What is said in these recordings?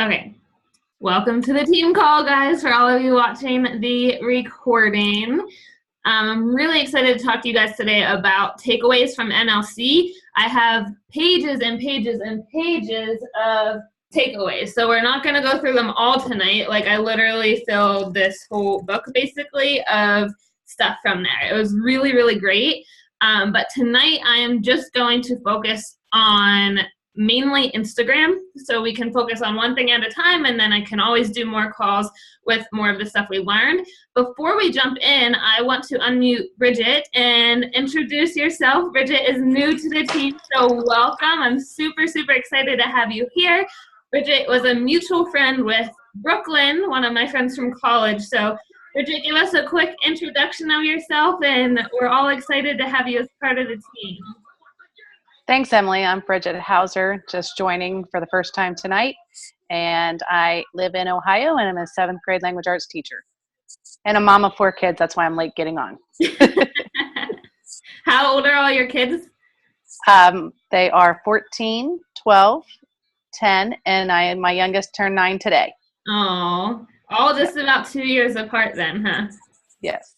Okay, welcome to the team call, guys, for all of you watching the recording. I'm really excited to talk to you guys today about takeaways from NLC. I have pages and pages and pages of takeaways, so we're not going to go through them all tonight. Like, I literally filled this whole book, basically, of stuff from there. It was really, really great. But tonight, I am just going to focus on mainly Instagram, so we can focus on one thing at a time, and then I can always do more calls with more of the stuff we learned. Before we jump in, I want to unmute Bridget and introduce yourself. Bridget is new to the team, so welcome. I'm super, super excited to have you here. Bridget was a mutual friend with Brooklyn, one of my friends from college. So Bridget, give us a quick introduction of yourself, and we're all excited to have you as part of the team. Thanks, Emily. I'm Bridget Hauser, just joining for the first time tonight. And I live in Ohio, and I'm a 7th grade language arts teacher. And a mom of 4 kids. That's why I'm late getting on. How old are all your kids? They are 14, 12, 10, and my youngest turned 9 today. Oh, all just about 2 years apart then, huh? Yes.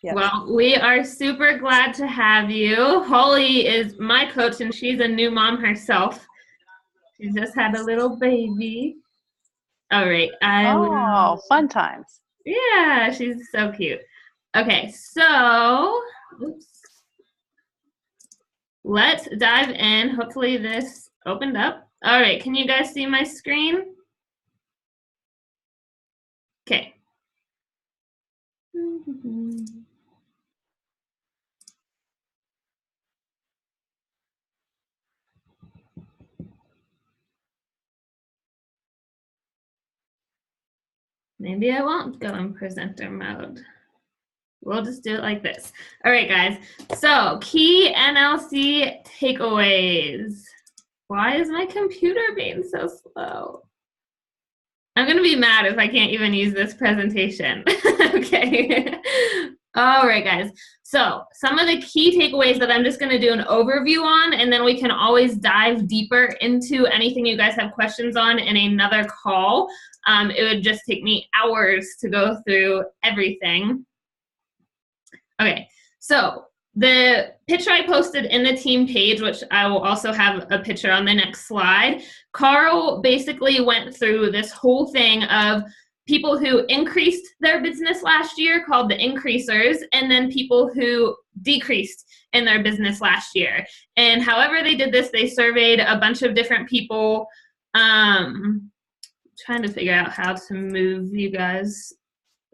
Yes. Well, we are super glad to have you. Holly is my coach, and she's a new mom herself. She just had a little baby. All right. Fun times. Yeah, she's so cute. Okay, so let's dive in. Hopefully this opened up. All right, can you guys see my screen? Okay. Maybe I won't go in presenter mode. We'll just do it like this. All right, guys. So, key NLC takeaways. Why is my computer being so slow? I'm going to be mad if I can't even use this presentation. Okay. All right, guys. So, some of the key takeaways that I'm just going to do an overview on, and then we can always dive deeper into anything you guys have questions on in another call. It would just take me hours to go through everything. Okay, so the picture I posted in the team page, which I will also have a picture on the next slide, Carl basically went through this whole thing of people who increased their business last year, called the increasers, and then people who decreased in their business last year. And however they did this, they surveyed a bunch of different people. Trying to figure out how to move you guys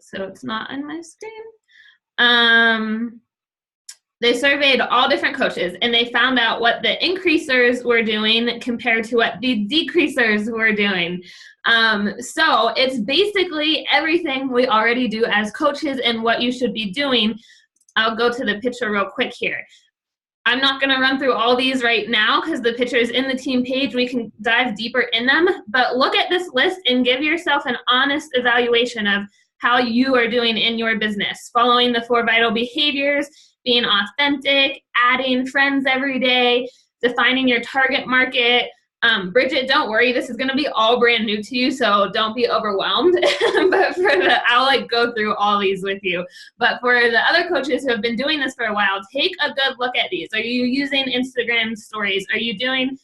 so it's not on my screen. They surveyed all different coaches, and they found out what the increasers were doing compared to what the decreasers were doing. So it's basically everything we already do as coaches and what you should be doing. I'll go to the picture real quick here. I'm not going to run through all these right now because the picture is in the team page. We can dive deeper in them, but look at this list and give yourself an honest evaluation of how you are doing in your business, following the 4 vital behaviors, being authentic, adding friends every day, defining your target market. Bridget, don't worry, this is gonna be all brand new to you, so don't be overwhelmed. But I'll go through all these with you. But for the other coaches who have been doing this for a while, take a good look at these. Are you using Instagram stories? Are you doing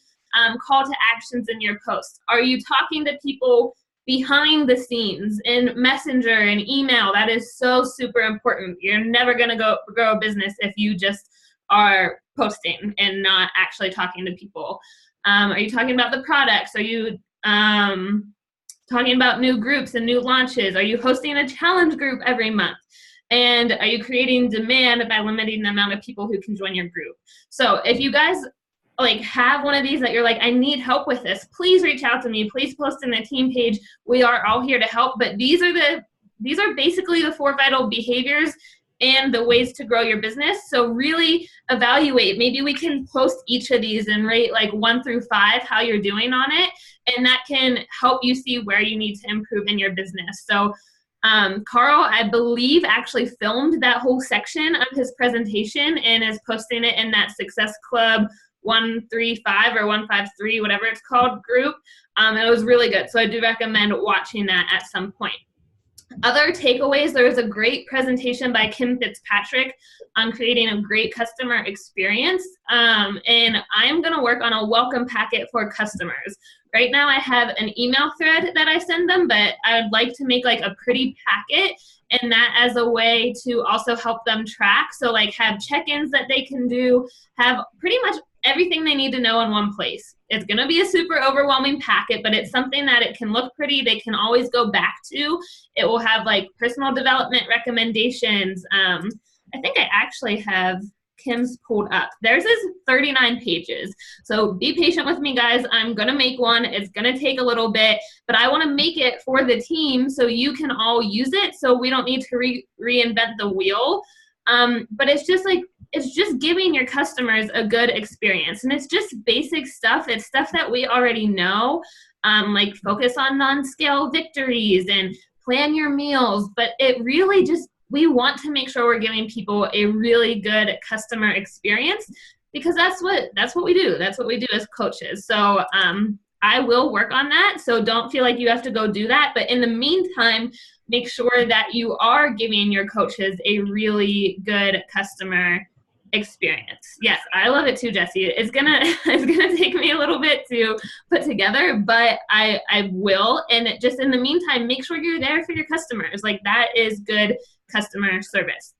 call to actions in your posts? Are you talking to people behind the scenes in Messenger and email? That is so super important. You're never going to grow a business if you just are posting and not actually talking to people. Are you talking about the products? Are you talking about new groups and new launches? Are you hosting a challenge group every month? And are you creating demand by limiting the amount of people who can join your group? So if you guys have one of these that you're like, I need help with this, please reach out to me. Please post in the team page. We are all here to help. But these are basically the 4 vital behaviors and the ways to grow your business. So really evaluate. Maybe we can post each of these and rate 1 through 5 how you're doing on it. And that can help you see where you need to improve in your business. So Carl, I believe, actually filmed that whole section of his presentation and is posting it in that Success Club 135 or 153, whatever it's called, group. It was really good. So I do recommend watching that at some point. Other takeaways, there was a great presentation by Kim Fitzpatrick on creating a great customer experience. And I'm going to work on a welcome packet for customers. Right now I have an email thread that I send them, but I would like to make like a pretty packet, and that as a way to also help them track. So like have check-ins that they can do, have pretty much everything they need to know in one place. It's going to be a super overwhelming packet, but it's something that it can look pretty. They can always go back to. It will have like personal development recommendations. I think I actually have Kim's pulled up. Theirs is 39 pages. So be patient with me, guys. I'm going to make one. It's going to take a little bit, but I want to make it for the team so you can all use it, so we don't need to reinvent the wheel. But it's just giving your customers a good experience. And it's just basic stuff. It's stuff that we already know, like focus on non-scale victories and plan your meals. But it really just, we want to make sure we're giving people a really good customer experience, because that's what we do. That's what we do as coaches. So I will work on that. So don't feel like you have to go do that. But in the meantime, make sure that you are giving your coaches a really good customer experience. Yes, I love it too, Jessie. It's gonna take me a little bit to put together, but I will. And just in the meantime, make sure you're there for your customers. Like, that is good customer service.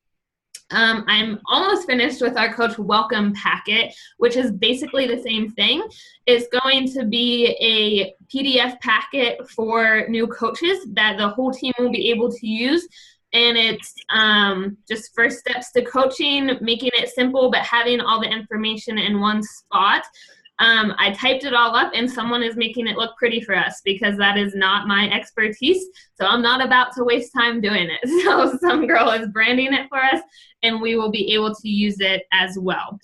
I'm almost finished with our coach welcome packet, which is basically the same thing. It's going to be a PDF packet for new coaches that the whole team will be able to use. And it's just first steps to coaching, making it simple, but having all the information in one spot. I typed it all up, and someone is making it look pretty for us, because that is not my expertise. So I'm not about to waste time doing it. So some girl is branding it for us, and we will be able to use it as well.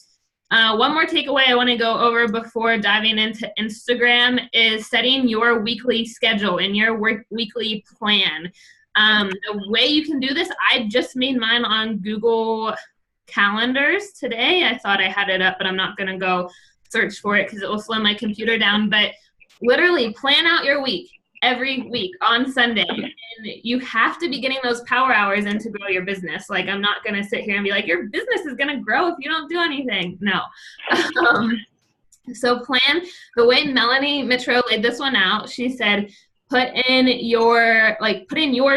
One more takeaway I want to go over before diving into Instagram is setting your weekly schedule and your weekly plan. The way you can do this, I just made mine on Google Calendars today. I thought I had it up, but I'm not going to go search for it because it will slow my computer down. But literally plan out your week every week on Sunday. And you have to be getting those power hours in to grow your business. Like, I'm not going to sit here and be like, your business is going to grow if you don't do anything. No. So plan the way Melanie Mitro laid this one out. She said, put in your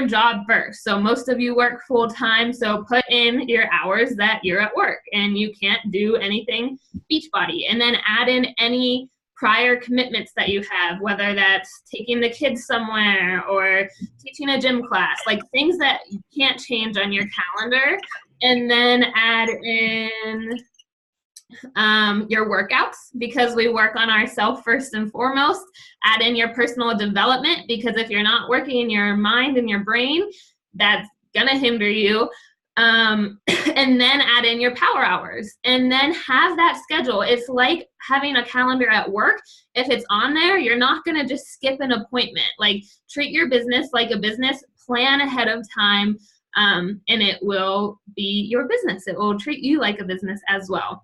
job first. So most of you work full time, so put in your hours that you're at work and you can't do anything Beachbody. And then add in any prior commitments that you have, whether that's taking the kids somewhere or teaching a gym class, like things that you can't change on your calendar. And then add in your workouts, because we work on ourselves first and foremost. Add in your personal development, because if you're not working in your mind and your brain, that's gonna hinder you. And then add in your power hours, and then have that schedule. It's like having a calendar at work. If it's on there, you're not gonna just skip an appointment. Like, treat your business like a business, plan ahead of time, and it will be your business. It will treat you like a business as well.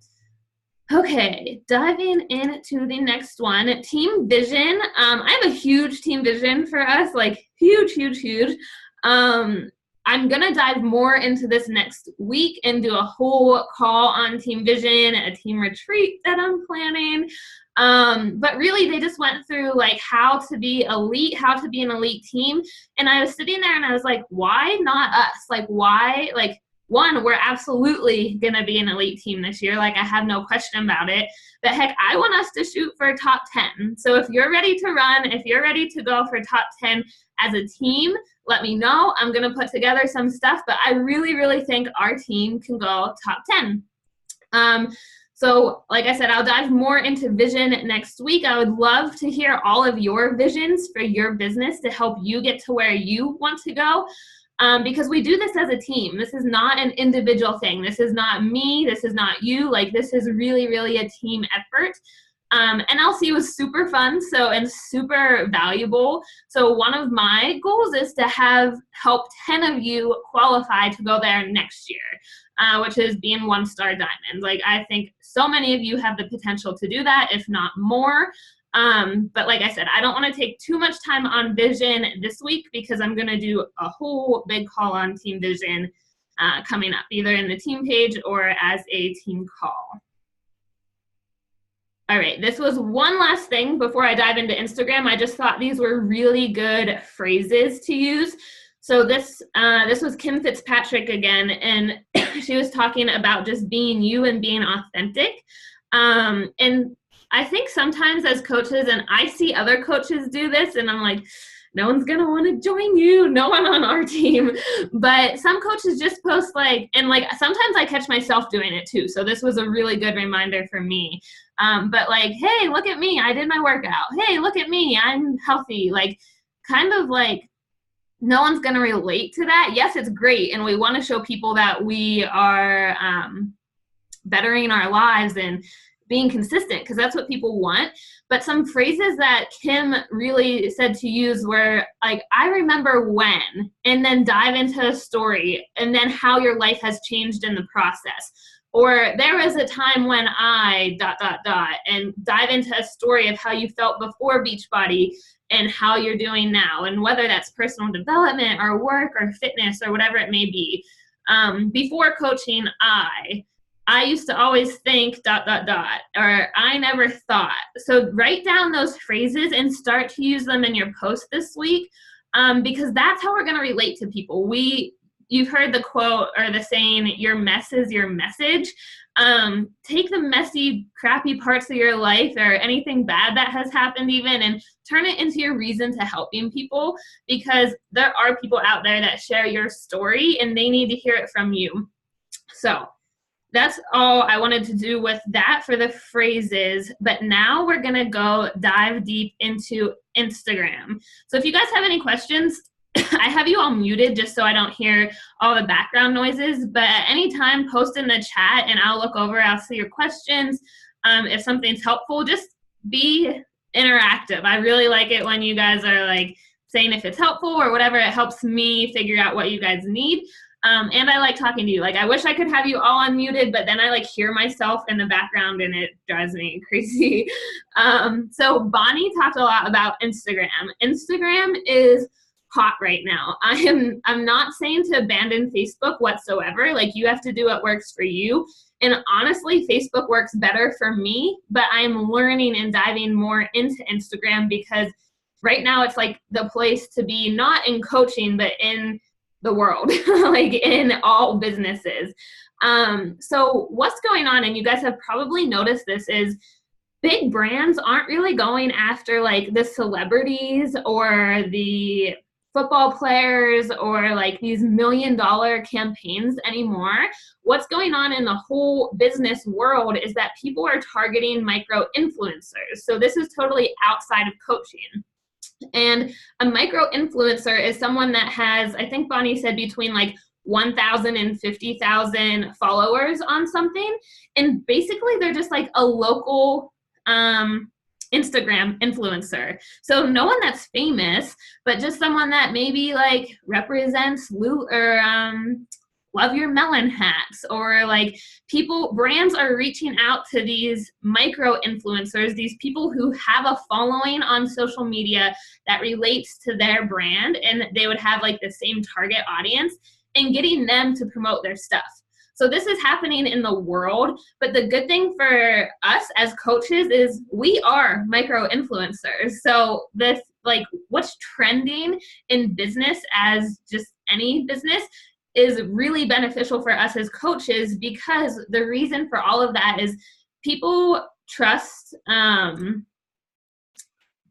Okay, diving into the next one, team vision. I have a huge team vision for us, like huge, huge, huge. I'm gonna dive more into this next week and do a whole call on team vision, a team retreat that I'm planning. But really, they just went through like how to be elite, how to be an elite team. And I was sitting there and I was like, why not us? Like, why? Like, one, we're absolutely going to be an elite team this year. Like, I have no question about it. But heck, I want us to shoot for top 10. So if you're ready to run, if you're ready to go for top 10 as a team, let me know. I'm going to put together some stuff, but I really, really think our team can go top 10. So like I said, I'll dive more into vision next week. I would love to hear all of your visions for your business to help you get to where you want to go. Because we do this as a team. This is not an individual thing. This is not me. This is not you. Like, this is really, really a team effort. NLC was super fun, and super valuable. So one of my goals is to help 10 of you qualify to go there next year, which is being 1-star diamond. Like, I think so many of you have the potential to do that, if not more. But like I said, I don't want to take too much time on vision this week because I'm going to do a whole big call on team vision coming up, either in the team page or as a team call. All right, this was one last thing before I dive into Instagram. I just thought these were really good phrases to use. So this was Kim Fitzpatrick again, and she was talking about just being you and being authentic. And I think sometimes as coaches, and I see other coaches do this, and I'm like, no one's gonna want to join you, no one on our team. But some coaches just post like, and like sometimes I catch myself doing it too. So this was a really good reminder for me. But like, hey, look at me, I did my workout. Hey, look at me, I'm healthy. Like, kind of like, no one's going to relate to that. Yes, it's great. And we want to show people that we are bettering our lives and being consistent because that's what people want. But some phrases that Kim really said to use were like, I remember when, and then dive into a story and then how your life has changed in the process. Or there was a time when I ... and dive into a story of how you felt before Beachbody and how you're doing now, and whether that's personal development or work or fitness or whatever it may be. Before coaching, I used to always think ... or I never thought. So write down those phrases and start to use them in your post this week, because that's how we're going to relate to people. You've heard the quote or the saying, your mess is your message. Take the messy, crappy parts of your life or anything bad that has happened even and turn it into your reason to helping people, because there are people out there that share your story and they need to hear it from you. So that's all I wanted to do with that for the phrases. But now we're going to go dive deep into Instagram. So if you guys have any questions, I have you all muted just so I don't hear all the background noises, but at any time post in the chat and I'll look over, I'll see your questions. If something's helpful, just be interactive. I really like it when you guys are like saying if it's helpful or whatever. It helps me figure out what you guys need. And I like talking to you. Like, I wish I could have you all unmuted, but then I like hear myself in the background and it drives me crazy. So Bonnie talked a lot about Instagram. Instagram is hot right now. I'm not saying to abandon Facebook whatsoever. Like, you have to do what works for you. And honestly, Facebook works better for me, but I'm learning and diving more into Instagram because right now it's like the place to be, not in coaching, but in the world, like in all businesses. So what's going on, and you guys have probably noticed this, is big brands aren't really going after like the celebrities or the football players or like these $1 million campaigns anymore. What's going on in the whole business world is that people are targeting micro influencers. So this is totally outside of coaching. And a micro influencer is someone that has, I think Bonnie said, between like 1,000 and 50,000 followers on something. And basically they're just like a local Instagram influencer. So no one that's famous, but just someone that maybe like represents Love Your Melon hats, or like brands are reaching out to these micro influencers, these people who have a following on social media that relates to their brand, and they would have like the same target audience, and getting them to promote their stuff. So this is happening in the world, but the good thing for us as coaches is we are micro influencers. So this, like, what's trending in business, as just any business, is really beneficial for us as coaches, because the reason for all of that is people trust,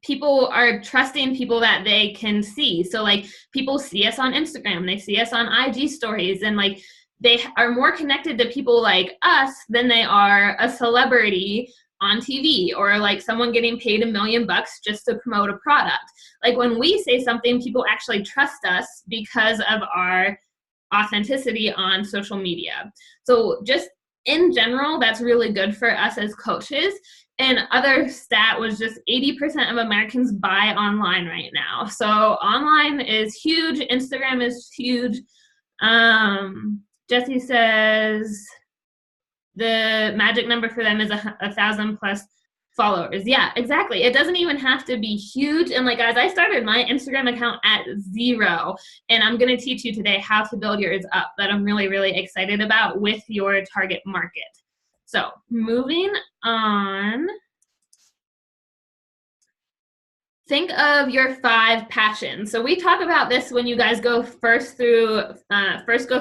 people are trusting people that they can see. So like, people see us on Instagram, they see us on IG stories, and like, they are more connected to people like us than they are a celebrity on TV, or like someone getting paid $1 million just to promote a product. Like, when we say something, people actually trust us because of our authenticity on social media. So just in general, that's really good for us as coaches. And other stat was just 80% of Americans buy online right now. So online is huge. Instagram is huge. Jesse says the magic number for them is 1,000 plus followers. Yeah, exactly. It doesn't even have to be huge. And like, guys, I started my Instagram account at 0, and I'm going to teach you today how to build yours up, that I'm really, really excited about with your target market. So moving on. Think of your 5 passions. So we talk about this when you guys go first go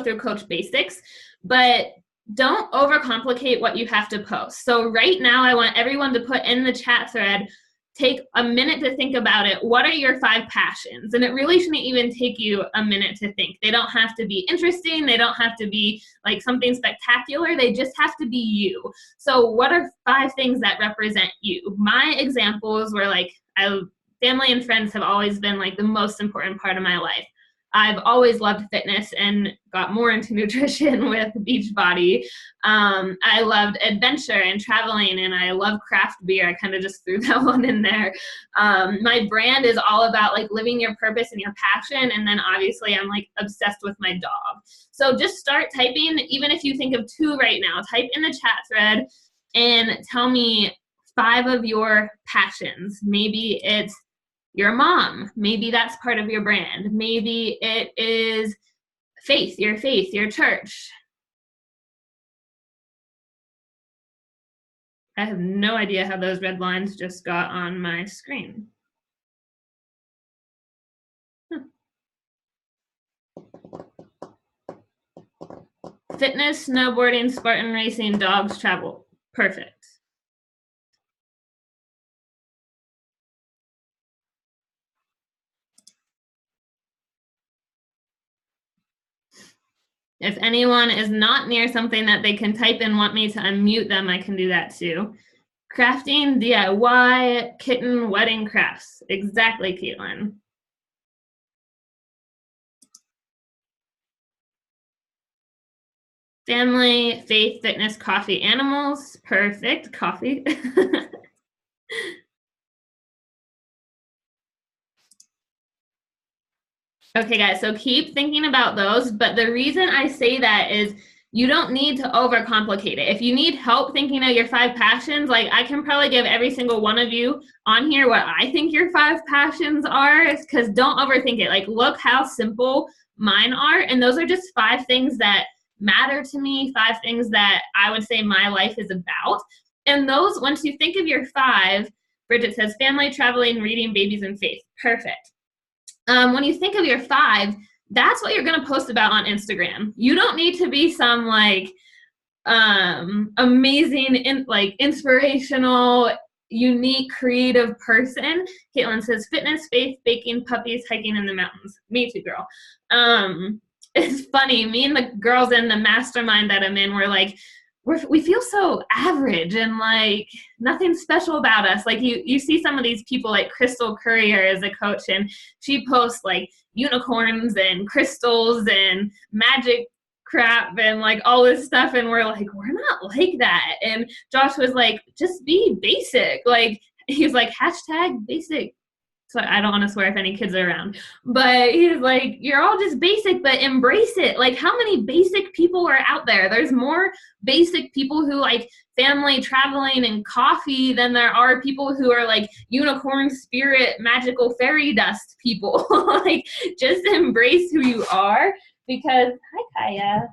through Coach Basics, but don't overcomplicate what you have to post. So right now, I want everyone to put in the chat thread, take a minute to think about it. What are your 5 passions? And it really shouldn't even take you a minute to think. They don't have to be interesting. They don't have to be like something spectacular. They just have to be you. So what are 5 things that represent you? My examples were like, family and friends have always been like the most important part of my life. I've always loved fitness and got more into nutrition with Beachbody. I loved adventure and traveling, and I love craft beer. I kind of just threw that one in there. My brand is all about like living your purpose and your passion. And then obviously I'm like obsessed with my dog. So just start typing, even if you think of 2 right now, type in the chat thread and tell me 5 of your passions. Maybe it's your mom. Maybe that's part of your brand. Maybe it is faith, your church. I have no idea how those red lines just got on my screen. Fitness, snowboarding, Spartan racing, dogs, travel. Perfect. If anyone is not near something that they can type and want me to unmute them, I can do that too. Crafting, DIY, kitten, wedding crafts. Exactly, Caitlin. Family, faith, fitness, coffee, animals. Perfect, coffee. Okay, guys, so keep thinking about those. But the reason I say that is you don't need to overcomplicate it. If you need help thinking of your 5 passions, like I can probably give every single one of you on here what I think your 5 passions are, because don't overthink it. Like, look how simple mine are. And those are just 5 things that matter to me, 5 things that I would say my life is about. And those, once you think of your 5, Bridget says family, traveling, reading, babies, and faith. Perfect. When you think of your 5, that's what you're going to post about on Instagram. You don't need to be some like amazing, inspirational, unique, creative person. Caitlin says fitness, faith, baking, puppies, hiking in the mountains. Me too, girl. It's funny. Me and the girls in the mastermind that I'm in were like, we feel so average and like nothing special about us. Like you see some of these people like Crystal Courier as a coach, and she posts like unicorns and crystals and magic crap and like all this stuff, and we're like, we're not like that. And Josh was like, just be basic. Like he's like #basic. So I don't want to swear if any kids are around, but he's like, you're all just basic, but embrace it. Like, how many basic people are out there? There's more basic people who like family, traveling, and coffee than there are people who are like unicorn, spirit, magical fairy dust people. Like, just embrace who you are, because, hi Kaya,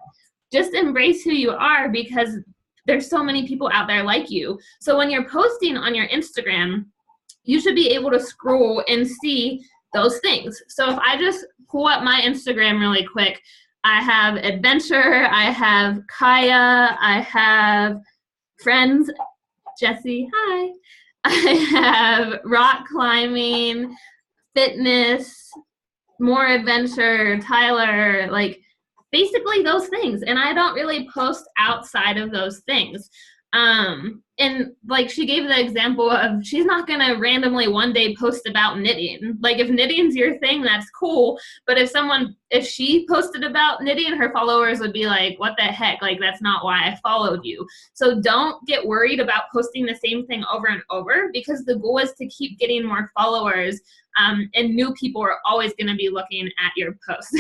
just embrace who you are, because there's so many people out there like you. So when you're posting on your Instagram, you should be able to scroll and see those things. So if I just pull up my Instagram really quick, I have adventure, I have Kaya, I have friends, Jesse, hi. I have rock climbing, fitness, more adventure, Tyler, like basically those things. And I don't really post outside of those things. And like she gave the example of she's not going to randomly one day post about knitting. Like if knitting's your thing, that's cool. But if she posted about knitting, her followers would be like, what the heck? Like, that's not why I followed you. So don't get worried about posting the same thing over and over, because the goal is to keep getting more followers. And new people are always going to be looking at your posts.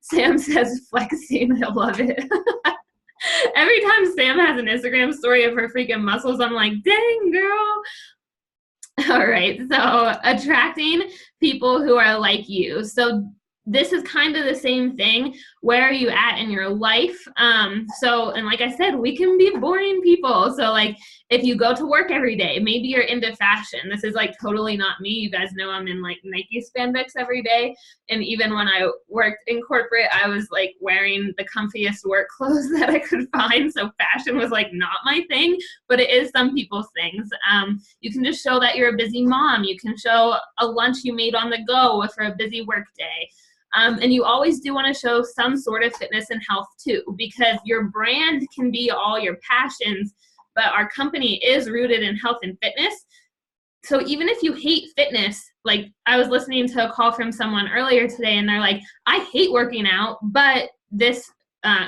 Sam says flexing. I love it. Every time Sam has an Instagram story of her freaking muscles, I'm like, dang, girl. All right. So attracting people who are like you. So this is kind of the same thing. Where are you at in your life? And like I said, we can be boring people. So like if you go to work every day, maybe you're into fashion. This is like totally not me. You guys know I'm in like Nike spandex every day. And even when I worked in corporate, I was like wearing the comfiest work clothes that I could find. So fashion was like not my thing, but it is some people's things. You can just show that you're a busy mom. You can show a lunch you made on the go for a busy work day. And you always do want to show some sort of fitness and health too, because your brand can be all your passions, but our company is rooted in health and fitness. So even if you hate fitness, like I was listening to a call from someone earlier today and they're like, I hate working out, but this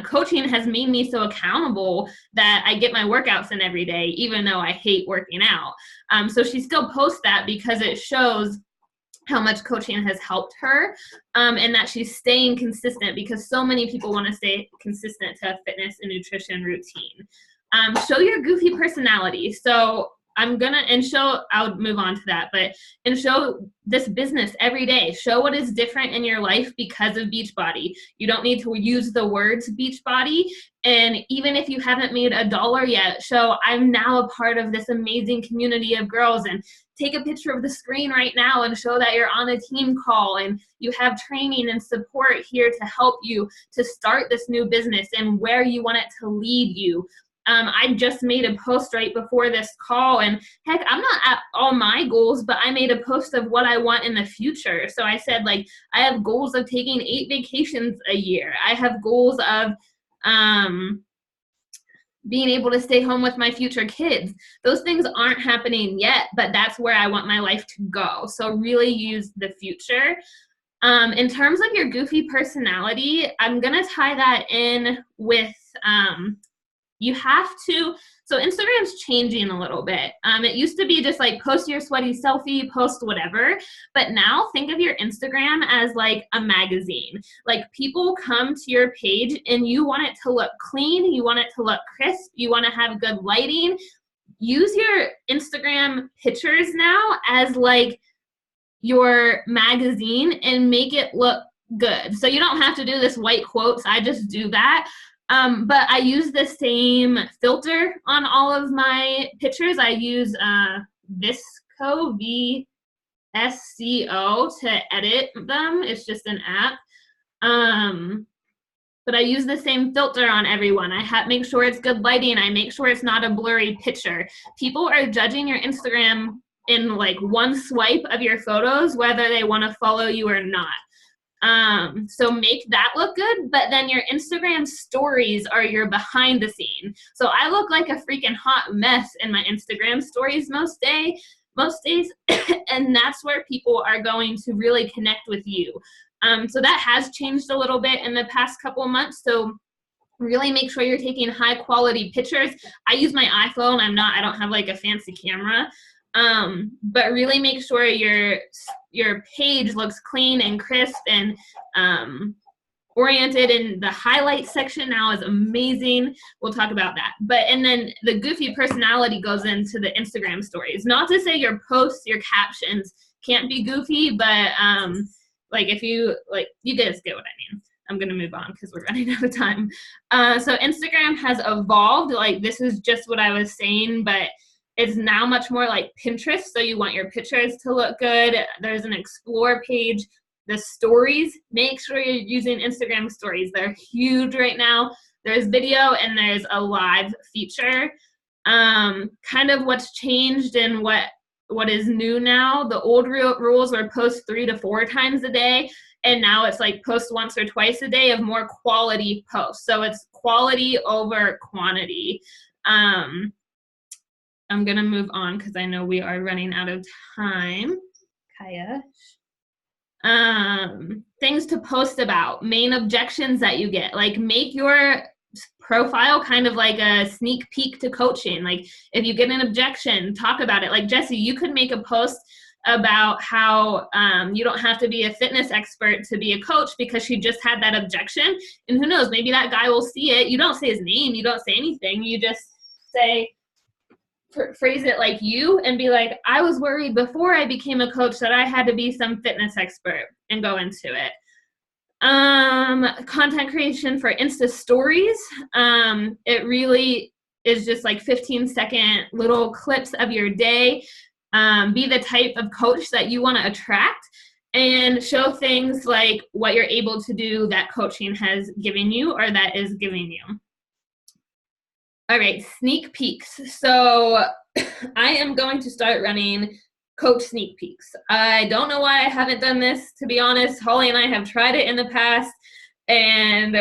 coaching has made me so accountable that I get my workouts in every day, even though I hate working out. So she still posts that because it shows how much coaching has helped her, and that she's staying consistent, because so many people want to stay consistent to a fitness and nutrition routine. Show your goofy personality. So I'll move on to that, and show this business every day. Show what is different in your life because of Beachbody. You don't need to use the words Beachbody. And even if you haven't made $1 yet, show I'm now a part of this amazing community of girls, and take a picture of the screen right now and show that you're on a team call and you have training and support here to help you to start this new business and where you want it to lead you. I just made a post right before this call, and heck, I'm not at all my goals, but I made a post of what I want in the future. So I said, like, I have goals of taking 8 vacations a year. I have goals of being able to stay home with my future kids. Those things aren't happening yet, but that's where I want my life to go. So really use the future. In terms of your goofy personality, I'm going to tie that in with you have to, so Instagram's changing a little bit. It used to be just like post your sweaty selfie, post whatever, but now think of your Instagram as like a magazine. Like people come to your page and you want it to look clean, you want it to look crisp, you want to have good lighting. Use your Instagram pictures now as like your magazine and make it look good. So you don't have to do this white quotes, I just do that. But I use the same filter on all of my pictures. I use Visco, VSCO, to edit them. It's just an app. But I use the same filter on everyone. I make sure it's good lighting. I make sure it's not a blurry picture. People are judging your Instagram in like one swipe of your photos, whether they want to follow you or not. So make that look good, but then your Instagram stories are your behind the scene. So I look like a freaking hot mess in my Instagram stories most days, and that's where people are going to really connect with you. So that has changed a little bit in the past couple of months. So really make sure you're taking high quality pictures. I use my iPhone. I don't have like a fancy camera. But really make sure your page looks clean and crisp and oriented, and the highlight section now is amazing. We'll talk about that. And then the goofy personality goes into the Instagram stories. Not to say your posts, your captions can't be goofy, but like if you guys get what I mean. I'm going to move on because we're running out of time. So Instagram has evolved. Like this is just what I was saying, but it's now much more like Pinterest, so you want your pictures to look good. There's an explore page. The stories, make sure you're using Instagram stories. They're huge right now. There's video and there's a live feature. Kind of what's changed and what is new now. The old rules were post 3 to 4 times a day, and now it's like post once or twice a day of more quality posts. So it's quality over quantity. I'm going to move on because I know we are running out of time. Kaya. Things to post about, main objections that you get. Like make your profile kind of like a sneak peek to coaching. Like if you get an objection, talk about it. Like Jessie, you could make a post about how you don't have to be a fitness expert to be a coach because she just had that objection. And who knows, maybe that guy will see it. You don't say his name. You don't say anything. You just say, phrase it like you and be like, I was worried before I became a coach that I had to be some fitness expert, and go into it. Content creation for Insta stories. It really is just like 15-second little clips of your day. Be the type of coach that you want to attract, and show things like what you're able to do that coaching has given you or that is giving you. All right, sneak peeks. So I am going to start running coach sneak peeks. I don't know why I haven't done this, to be honest. Holly and I have tried it in the past, and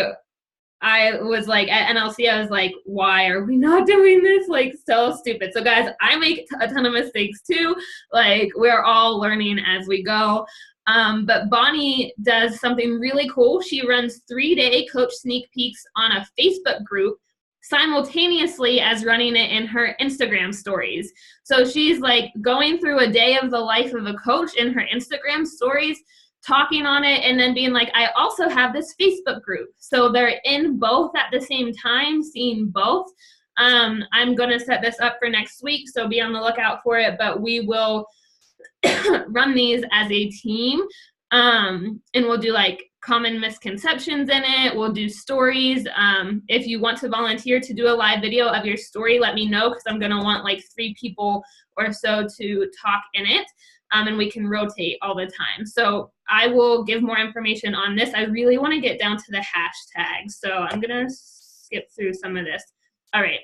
I was like, at NLC, I was like, why are we not doing this? Like, so stupid. So guys, I make a ton of mistakes too. Like, we're all learning as we go. But Bonnie does something really cool. She runs 3-day coach sneak peeks on a Facebook group simultaneously as running it in her Instagram stories. So she's like going through a day of the life of a coach in her Instagram stories, talking on it, and then being like, I also have this Facebook group. So they're in both at the same time, seeing both. I'm going to set this up for next week, so be on the lookout for it, but we will run these as a team, and we'll do like common misconceptions in it. We'll do stories. If you want to volunteer to do a live video of your story, let me know, because I'm going to want like 3 people or so to talk in it, and we can rotate all the time. So I will give more information on this. I really want to get down to the hashtags, so I'm going to skip through some of this. All right.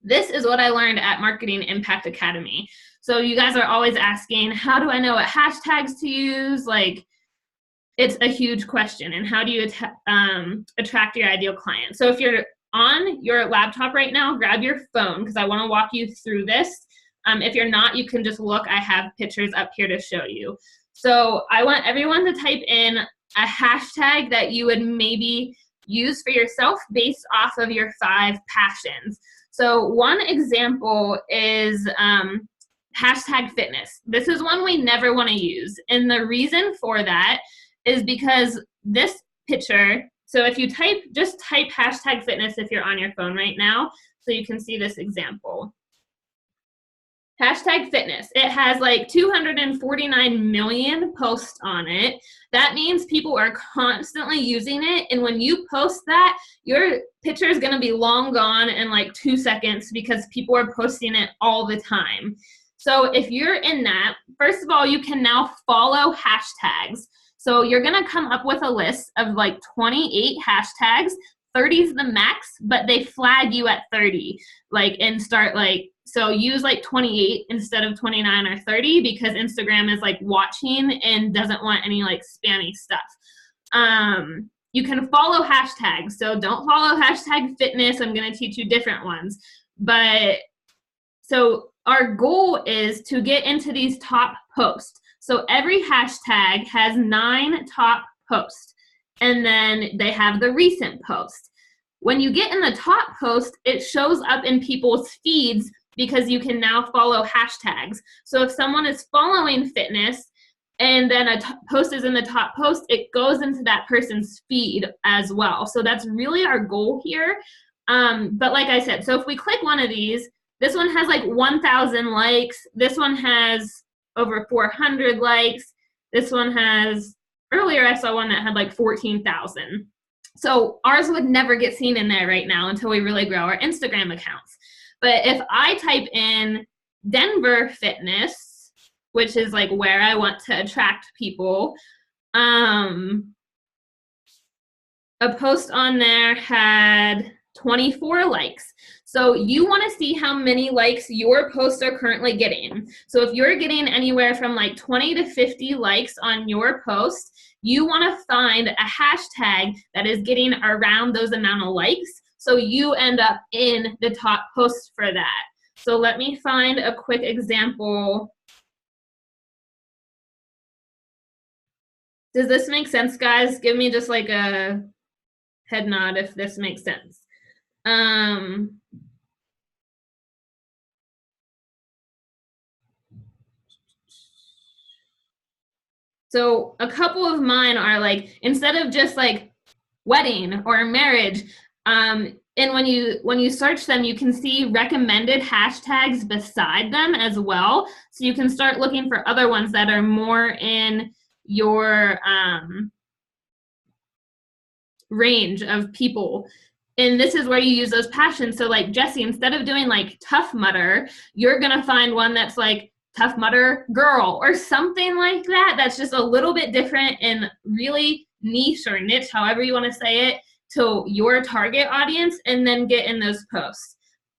This is what I learned at Marketing Impact Academy. So you guys are always asking, how do I know what hashtags to use? Like, it's a huge question. And how do you attract your ideal client? So if you're on your laptop right now, grab your phone, because I want to walk you through this. If you're not, you can just look. I have pictures up here to show you. So I want everyone to type in a hashtag that you would maybe use for yourself based off of your 5 passions. So one example is hashtag fitness. This is one we never want to use. And the reason for that is because this picture, so if you just type hashtag fitness if you're on your phone right now, so you can see this example. Hashtag fitness. It has like 249 million posts on it. That means people are constantly using it. And when you post that, your picture is going to be long gone in like 2 seconds, because people are posting it all the time. So if you're in that, first of all, you can now follow hashtags. So you're going to come up with a list of like 28 hashtags. 30 is the max, but they flag you at 30, like, and start like, so use like 28 instead of 29 or 30, because Instagram is like watching and doesn't want any like spammy stuff. You can follow hashtags. So don't follow hashtag fitness. I'm going to teach you different ones. But so our goal is to get into these top posts. So every hashtag has 9 top posts, and then they have the recent post. When you get in the top post, it shows up in people's feeds, because you can now follow hashtags. So if someone is following fitness and then a post is in the top post, it goes into that person's feed as well. So that's really our goal here. But like I said, so if we click one of these, this one has like 1,000 likes. This one has over 400 likes. This one has, earlier I saw one that had like 14,000. So ours would never get seen in there right now until we really grow our Instagram accounts. But if I type in Denver fitness, which is like where I want to attract people, a post on there had 24 likes. So you want to see how many likes your posts are currently getting. So if you're getting anywhere from like 20 to 50 likes on your post, you want to find a hashtag that is getting around those amount of likes, so you end up in the top posts for that. So let me find a quick example. Does this make sense, guys? Give me just like a head nod if this makes sense. So a couple of mine are like, instead of just like wedding or marriage, And when you search them, you can see recommended hashtags beside them as well. So you can start looking for other ones that are more in your range of people. And this is where you use those passions. So like Jesse, instead of doing like Tough Mudder, you're gonna find one that's like Tough Mudder Girl or something like that. That's just a little bit different and really niche or niche, however you want to say it, to your target audience, and then get in those posts.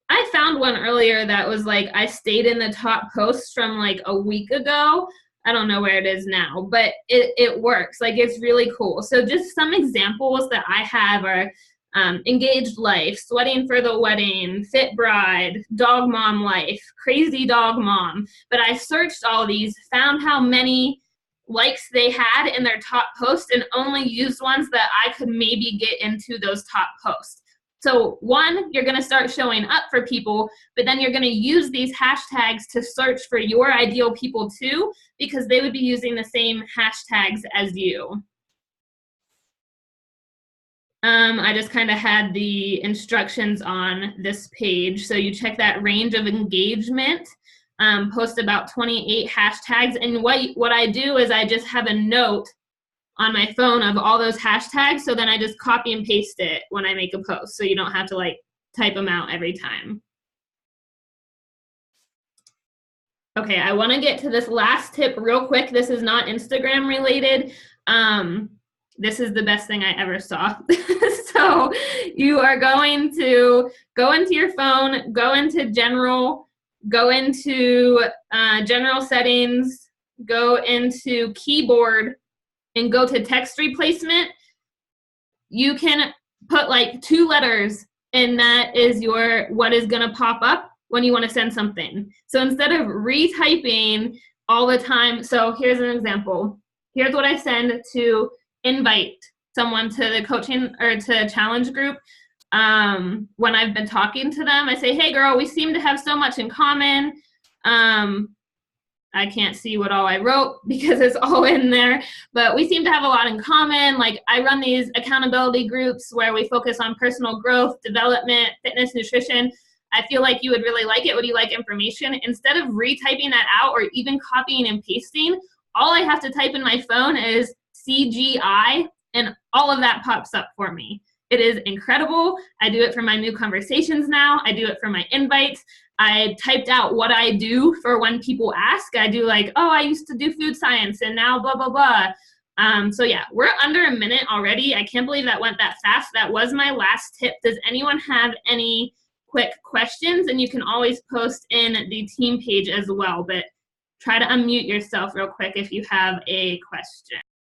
I found one earlier that was like, I stayed in the top posts from like a week ago. I don't know where it is now, but it works. Like, it's really cool. So just some examples that I have are engaged life, sweating for the wedding, fit bride, dog mom life, crazy dog mom. But I searched all these, found how many likes they had in their top posts, and only used ones that I could maybe get into those top posts. So one, you're going to start showing up for people, but then you're going to use these hashtags to search for your ideal people too, because they would be using the same hashtags as you. I just kind of had the instructions on this page. So you check that range of engagement, post about 28 hashtags. And what I do is I just have a note on my phone of all those hashtags. So then I just copy and paste it when I make a post. So you don't have to like type them out every time. Okay, I want to get to this last tip real quick. This is not Instagram related. This is the best thing I ever saw. So you are going to go into your phone, go into general, go into general settings, go into keyboard, and go to text replacement. You can put like 2 letters, and that is what is going to pop up when you want to send something. So instead of retyping all the time, so here's an example. Here's what I send to invite someone to the coaching or to challenge group. When I've been talking to them, I say, hey girl, we seem to have so much in common. I can't see what all I wrote because it's all in there, but we seem to have a lot in common. Like, I run these accountability groups where we focus on personal growth, development, fitness, nutrition. I feel like you would really like it. Would you like information? Instead of retyping that out or even copying and pasting, all I have to type in my phone is CGI, and all of that pops up for me. It is incredible. I do it for my new conversations now. I do it for my invites. I typed out what I do for when people ask. I do like, oh, I used to do food science and now blah, blah, blah. So yeah, we're under a minute already. I can't believe that went that fast. That was my last tip. Does anyone have any quick questions? And you can always post in the team page as well, but try to unmute yourself real quick if you have a question.